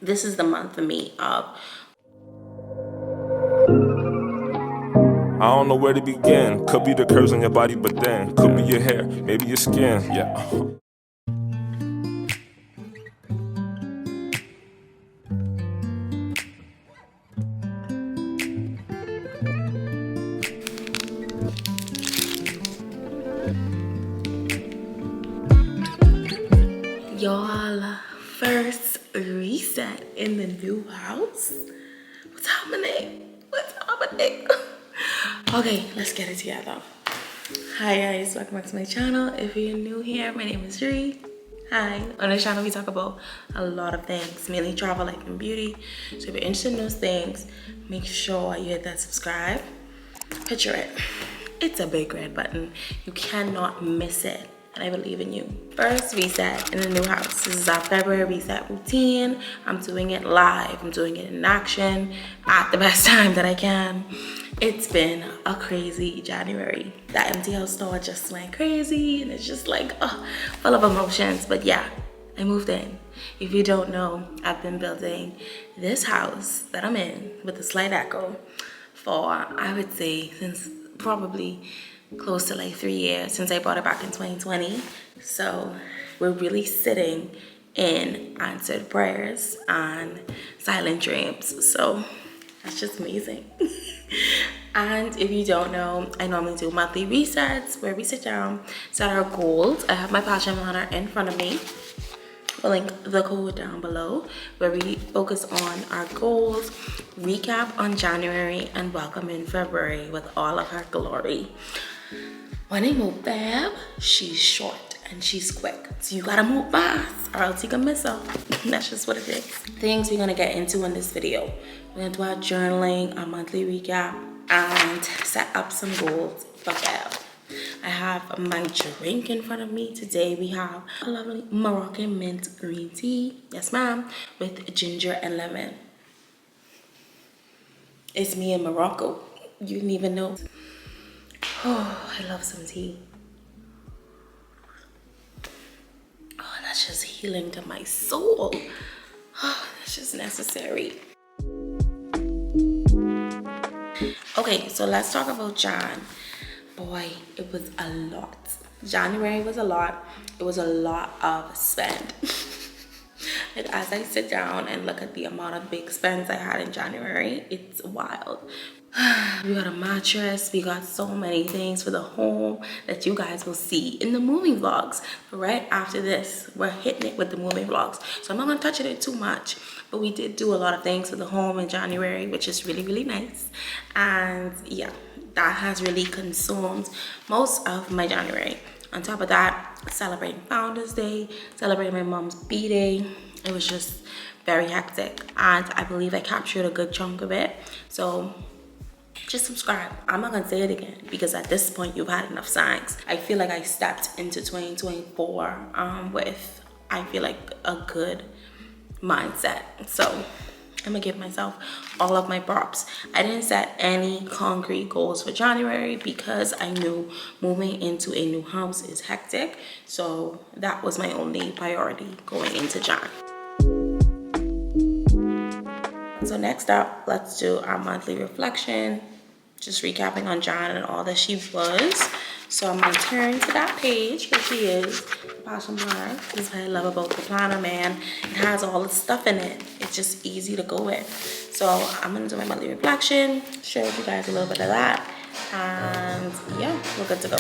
this is the month for me of I don't know where to begin. Could be the curves on your body, but then could be your hair, maybe your skin. Yeah. y'all first reset in the new house. What's happening? What's happening? Okay, let's get it together. Hi guys, welcome back to my channel. If you're new here, my name is Ree. Hi, on this channel we talk about a lot of things, mainly travel, life, and beauty. So if you're interested in those things, make sure you hit that subscribe. Picture it, it's a big red button. You cannot miss it, and I believe in you. First reset in the new house. This is our February reset routine. I'm doing it live. I'm doing it in action at the best time that I can. It's been a crazy January. That empty house store just went crazy, and it's just like full of emotions. But yeah, I moved in. If you don't know, I've been building this house that I'm in with a slight echo for, I would say, since probably close to like 3 years, since I bought it back in 2020. So we're really sitting in answered prayers and silent dreams. So that's just amazing. And if you don't know, I normally do monthly resets where we sit down, set our goals. I have my passion planner in front of me. I'll link the code down below, where we focus on our goals, recap on January, and welcome in February with all of her glory. My name is Bab. She's short and she's quick, so you gotta move fast or else you can miss her. That's just what it is. Things we're gonna get into in this video. We're gonna do our journaling, our monthly recap, and set up some goals for Bab. I have my drink in front of me. Today we have a lovely Moroccan mint green tea. Yes, ma'am. With ginger and lemon. It's me in Morocco. You didn't even know. Oh, I love some tea. Oh, that's just healing to my soul. Oh, that's just necessary. Okay, so let's talk about Jan. Boy, it was a lot. January was a lot. It was a lot of spend. And as I sit down and look at the amount of big spends I had in January, it's wild. We got a mattress. We got so many things for the home that you guys will see in the moving vlogs. Right after this, we're hitting it with the moving vlogs. So I'm not gonna touch it too much, but we did do a lot of things for the home in January, which is really, really nice. And yeah, that has really consumed most of my January. On top of that, celebrating Founders Day, celebrating my mom's B-Day. It was just very hectic, and I believe I captured a good chunk of it. So just subscribe. I'm not gonna say it again because at this point you've had enough signs. I feel like I stepped into 2024 with, I feel like, a good mindset. So I'm gonna give myself all of my props. I didn't set any concrete goals for January because I knew moving into a new house is hectic. So that was my only priority going into Jan. So next up, let's do our monthly reflection. Just recapping on Jan and all that she was. So I'm gonna turn to that page. Here she is, the passion planner. This is what I love about the planner, man. It has all the stuff in it. It's just easy to go with. So I'm gonna do my monthly reflection, share with you guys a little bit of that. And yeah, we're good to go.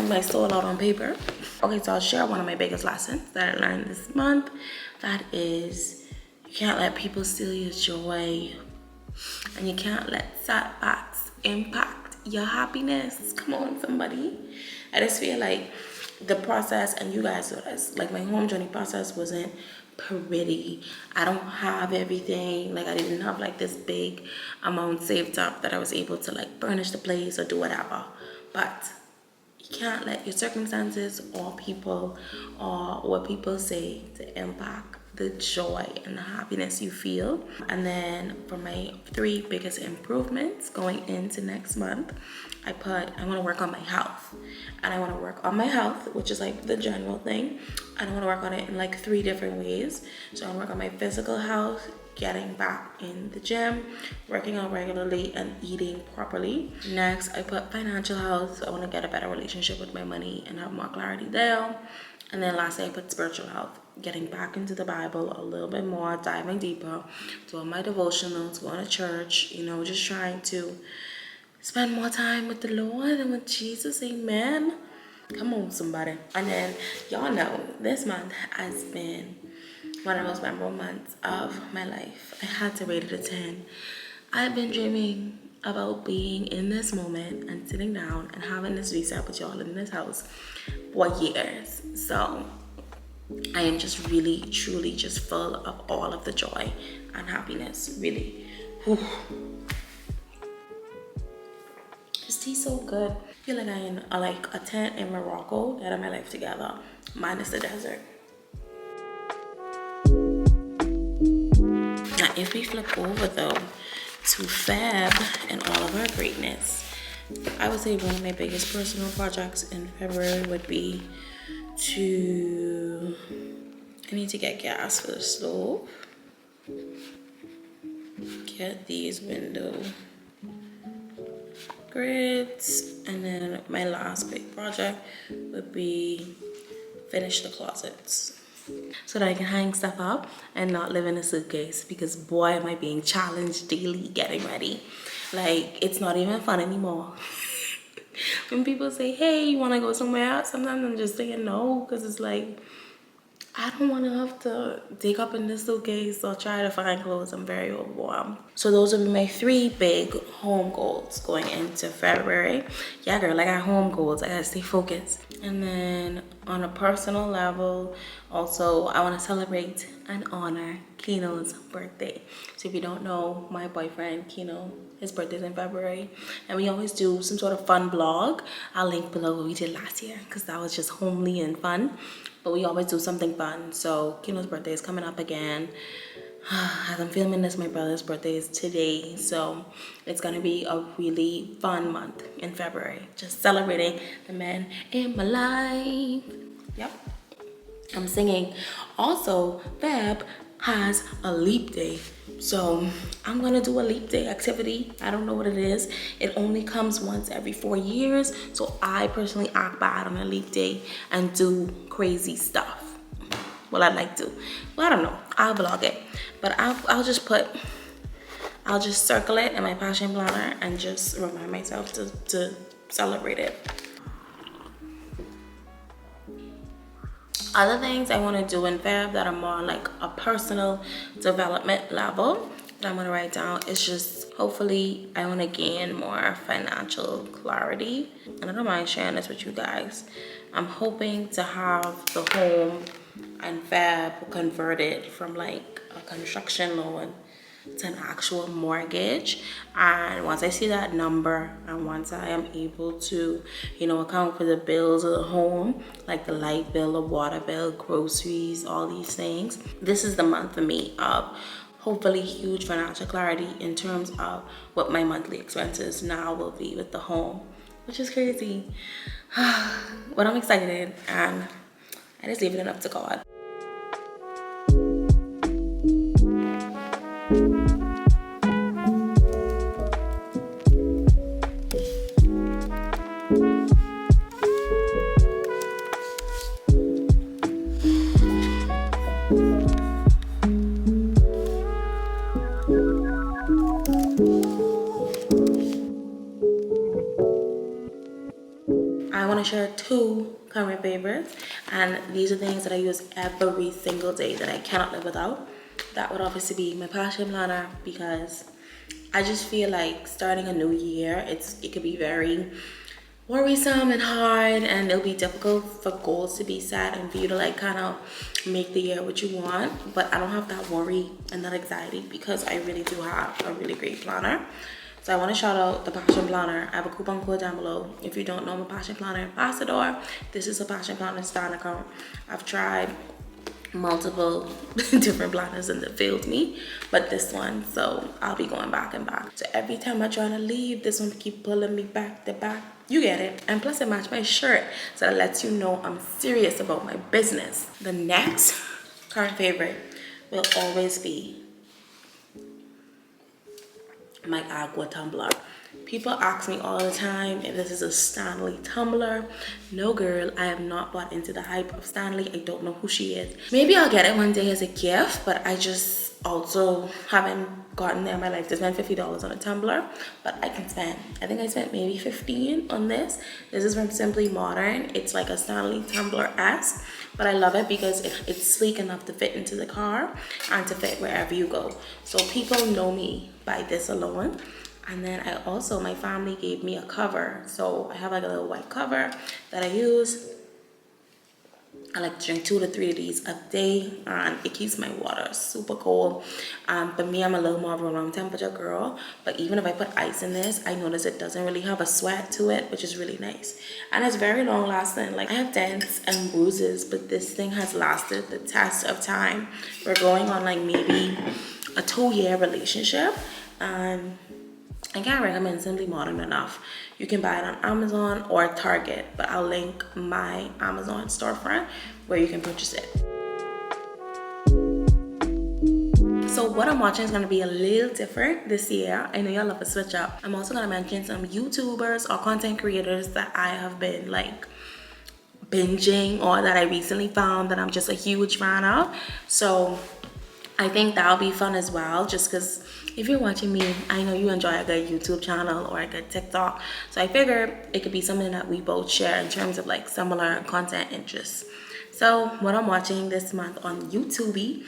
My soul out on paper. Okay, so I'll share one of my biggest lessons that I learned this month. That is, you can't let people steal your joy, and you can't let setbacks impact your happiness. Come on, somebody. I just feel like the process, and you guys know this, like my home journey process wasn't pretty. I don't have everything. Like I didn't have like this big amount saved up that I was able to like furnish the place or do whatever. But can't let your circumstances or people or what people say to impact the joy and the happiness you feel. And then for my 3 biggest improvements going into next month, I want to work on my health. And I want to work on my health, which is like the general thing. And I want to work on it in like 3 different ways. So I want to work on my physical health, getting back in the gym, working out regularly, and eating properly. Next, I put financial health. I want to get a better relationship with my money and have more clarity there. And then lastly, I put spiritual health, getting back into the Bible a little bit more, diving deeper, doing my devotionals, going to church, just trying to spend more time with the Lord and with Jesus. Amen. Come on, somebody. And then y'all know this month has been one of the most memorable months of my life. I had to rate it a 10. I've been dreaming about being in this moment and sitting down and having this reset with y'all in this house for years. So I am just really, truly just full of all of the joy and happiness, really. Whew. This tea's so good. I feel like I'm in like a tent in Morocco, getting my life together, minus the desert. Now, if we flip over though to Feb and all of our greatness, I would say one of my biggest personal projects in February would be I need to get gas for the stove, get these window grids, and then my last big project would be finish the closets so that I can hang stuff up and not live in a suitcase, because boy am I being challenged daily getting ready. Like, it's not even fun anymore. When people say, hey, you want to go somewhere else, sometimes I'm just saying no, because it's like, I don't want to have to dig up in this suitcase or try to find clothes. I'm very overwhelmed. So those would be my 3 big home goals going into February. Yeah, girl, I got home goals. I gotta stay focused. And then on a personal level, also, I want to celebrate and honor Keno's birthday. So if you don't know, my boyfriend, Keno, his birthday's in February. And we always do some sort of fun vlog. I'll link below what we did last year, because that was just homely and fun. But we always do something fun. So Keno's birthday is coming up again. As I'm filming this, my brother's birthday is today. So it's gonna be a really fun month in February. Just celebrating the man in my life. Yep. I'm singing. Also, Feb has a leap day. So I'm gonna do a leap day activity. I don't know what it is. It only comes once every 4 years. So I personally act bad on a leap day and do crazy stuff. Well, I'd like to. Well, I don't know. I'll vlog it. But I'll just circle it in my passion planner and just remind myself to celebrate it. Other things I want to do in Feb that are more like a personal development level that I'm going to write down is just, hopefully I want to gain more financial clarity. And I don't mind sharing this with you guys. I'm hoping to have the home and Feb converted from like a construction loan to an actual mortgage. And once I see that number and once I am able to, account for the bills of the home, like the light bill, the water bill, groceries, all these things, this is the month for me of hopefully huge financial clarity in terms of what my monthly expenses now will be with the home, which is crazy. But I'm excited and I just leave it up to God. I want to share 2 current favorites, and these are things that I use every single day that I cannot live without. That would obviously be my passion planner, because I just feel like starting a new year, it could be very worrisome and hard, and it'll be difficult for goals to be set and for you to like kind of make the year what you want. But I don't have that worry and that anxiety because I really do have a really great planner. So I want to shout out the Passion Planner. I have a coupon code down below. If you don't know, I'm a Passion Planner ambassador. This is a Passion Planner Stan account. I've tried multiple different planners and they failed me, but this one, so I'll be going back and back. So every time I try to leave, this one keep pulling me back to back. You get it. And plus it matched my shirt, so that lets you know I'm serious about my business. The next current favorite will always be my Aqua tumbler. People ask me all the time if this is a Stanley tumbler. No girl, I have not bought into the hype of Stanley. I don't know who she is. Maybe I'll get it one day as a gift, but I just also haven't gotten there in my life to spend $50 on a tumbler. But I can spend, I think I spent maybe 15 on this. This is from Simply Modern. It's like a Stanley tumbler-esque, but I love it because it's sleek enough to fit into the car and to fit wherever you go. So people know me by this alone. And then I also, my family gave me a cover. So I have like a little white cover that I use. I like to drink 2 to 3 of these a day, and it keeps my water super cold. But me, I'm a little more of a room temperature girl. But even if I put ice in this, I notice it doesn't really have a sweat to it, which is really nice. And it's very long lasting. Like I have dents and bruises, but this thing has lasted the test of time. We're going on like maybe a 2-year relationship, and I can't recommend Simply Modern enough. You can buy it on Amazon or Target, but I'll link my Amazon storefront where you can purchase it. So what I'm watching is going to be a little different this year. I know y'all love a switch up. I'm also going to mention some YouTubers or content creators that I have been like binging or that I recently found that I'm just a huge fan of. So I think that'll be fun as well, just because if you're watching me, I know you enjoy a good YouTube channel or a good TikTok. So I figured it could be something that we both share in terms of like similar content interests. So what I'm watching this month on YouTube,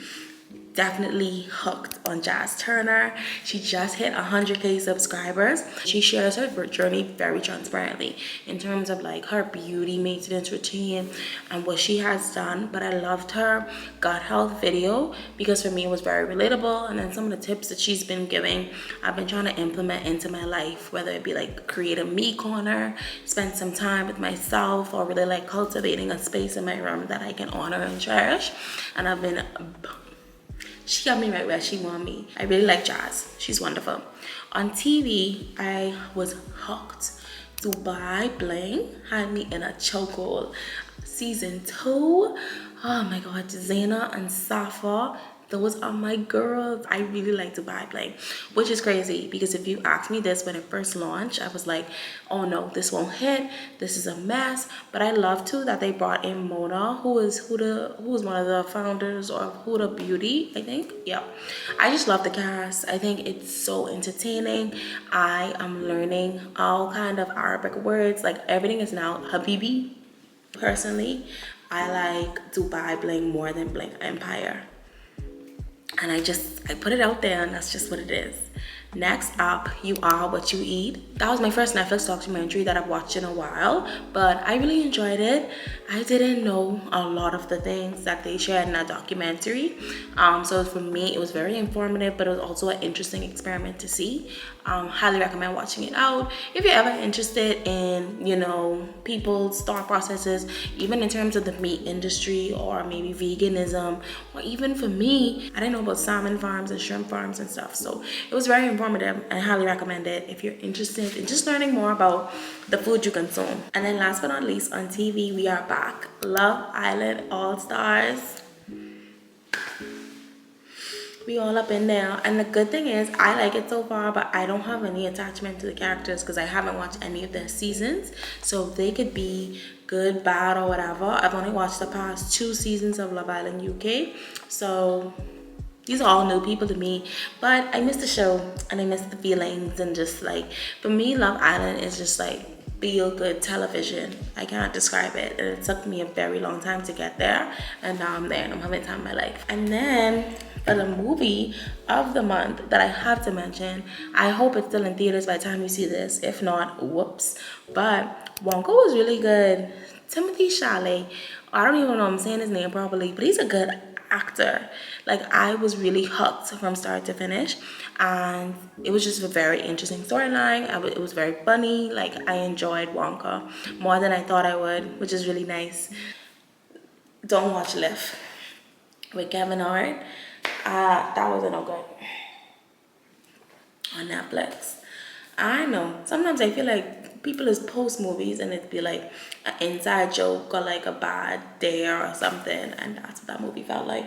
definitely hooked on Jaz Turner. She just hit 100K subscribers. She shares her journey very transparently in terms of like her beauty maintenance routine and what she has done. But I loved her gut health video because for me it was very relatable, and then some of the tips that she's been giving I've been trying to implement into my life, whether it be like create a me corner, spend some time with myself, or really like cultivating a space in my room that I can honor and cherish. And I've been, she got me right where she want me. I really like Jaz. She's wonderful. On TV, I was hooked. Dubai Bling had me in a chokehold. Season 2, oh my god, Zaina and Safa, those are my girls. I really like Dubai Bling, which is crazy because if you asked me this when it first launched, I was like, oh no, this won't hit, this is a mess. But I love too that they brought in Mona, who is one of the founders of Huda Beauty, I think. Yeah, I just love the cast. I think it's so entertaining. I am learning all kind of Arabic words, like everything is now Habibi. Personally, I like Dubai Bling more than Bling Empire. And I put it out there, and that's just what it is. Next up, You Are What You Eat. That was my first Netflix documentary that I've watched in a while, but I really enjoyed it. I didn't know a lot of the things that they shared in that documentary. So for me, it was very informative, but it was also an interesting experiment to see. Highly recommend watching it out. If you're ever interested in, you know, people's thought processes, even in terms of the meat industry or maybe veganism, or even for me, I didn't know about salmon farms and shrimp farms and stuff. So it was very informative, and I highly recommend it if you're interested in just learning more about the food you consume. And then last but not least, on TV, we are back. Love Island All Stars. We all up in there, and the good thing is I like it so far, but I don't have any attachment to the characters because I haven't watched any of their seasons. So they could be good, bad, or whatever. I've only watched the past 2 seasons of Love Island UK, so these are all new people to me, but I miss the show and I miss the feelings. And just like, for me, Love Island is just like feel good television. I can't describe it, and it took me a very long time to get there, and now I'm there and I'm having the time of my life. And then for the movie of the month that I have to mention, I hope it's still in theaters by the time you see this. If not, whoops. But Wonka was really good. Timothy Chalamet, I don't even know if I'm saying his name properly, but he's a good actor. Like, I was really hooked from start to finish, and it was just a very interesting storyline. It was very funny. Like, I enjoyed Wonka more than I thought I would, which is really nice. Don't watch Lift with Kevin Hart. That wasn't no good on Netflix. I know. Sometimes I feel like people is post movies and it'd be like an inside joke or like a bad dare or something, and that's what that movie felt like.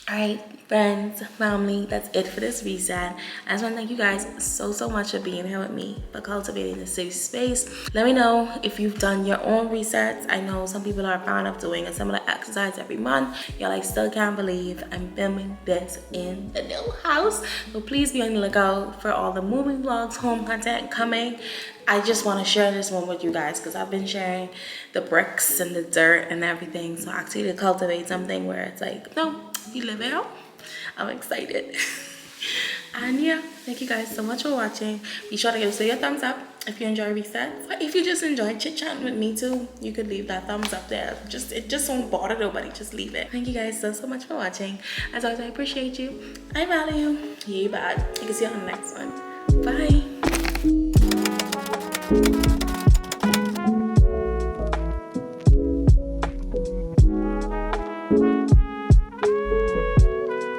Alright, friends, family, that's it for this reset. I just want to thank you guys so much for being here with me, for cultivating this safe space. Let me know if you've done your own resets. I know some people are a fan of doing a similar exercise every month. Y'all, I still can't believe I'm filming this in the new house. So please be on the lookout for all the moving vlogs, home content coming. I just want to share this one with you guys because I've been sharing the bricks and the dirt and everything. So actually to cultivate something where it's like, no, you live it out. I'm excited. And yeah, thank you guys so much for watching. Be sure to give us a thumbs up if you enjoy resets. But if you just enjoy chit-chatting with me too, you could leave that thumbs up there. It just won't bother nobody. Just leave it. Thank you guys so much for watching. As always, I appreciate you. I value you. Yeah, bad. I can see you on the next one. Bye.